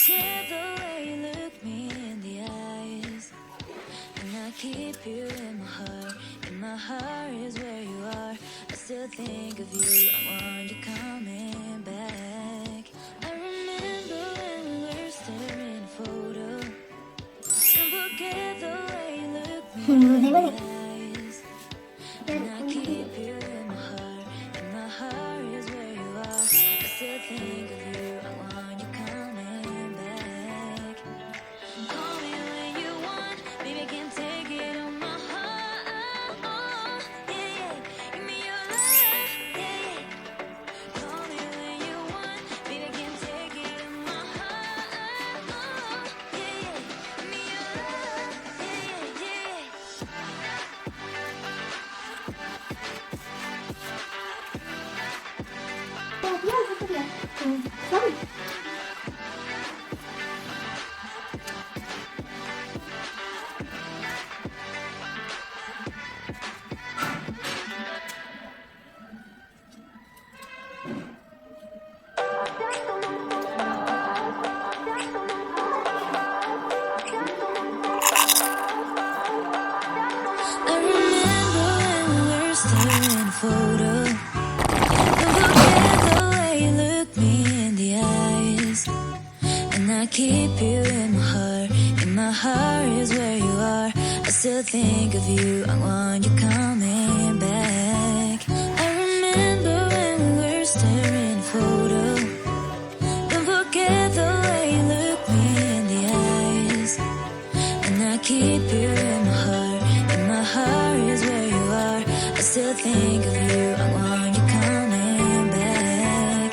forget the way you look me in the eyes, and I keep you in my heart. And my heart is where you are. I still think of you. I want you coming back. I remember when we were staring at a photo. Don't forget the way you look me in the eyes, and I keep you in my heart. And my heart is where you are. I still think of you. I want you coming back. Call me when you want, baby, I can't take it on my heart. Oh, yeah, yeah. Give me your love, yeah, yeah. Call me when you want, baby, I can't take it on my heart. Oh, yeah, yeah. Give me your love, yeah, yeah, yeah. I remember when we were staring at a photo. Don't forget the way you look me in the eyes, and I keep you in my heart. And my heart is where you are. I still think of you. I want you coming back. I remember when we were staring at a photo. Don't forget the way you look me in the eyes, and I keep you in my heart. And my heart is where you are. I still think of you. I want you coming back.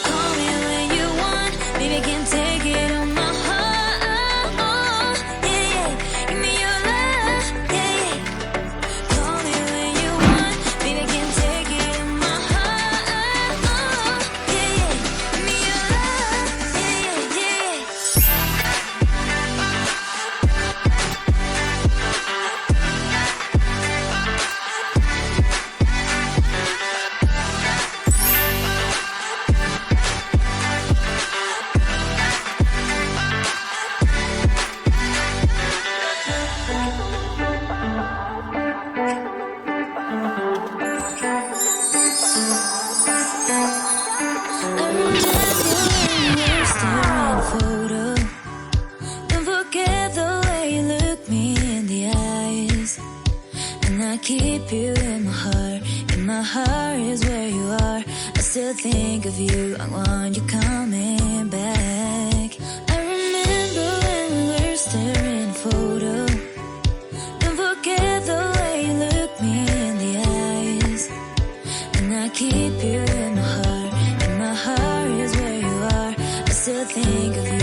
Call me when you want, baby, I can't take it on my heart. Oh, yeah, yeah. Give me your love, yeah, yeah. Call me when you want, baby, I can't take it on my heart. Oh, yeah, yeah. Give me your love, yeah, yeah, yeah. I remember when we were staring at a photo. Don't forget the way you look me in the eyes, and I keep you in my heart. And my heart is where you are. I still think of you. I want you coming back. I remember when we were staring at a photo. Don't forget the way you look me in the eyes, and I keep you in my heart. And my heart is where you are. I still think of you.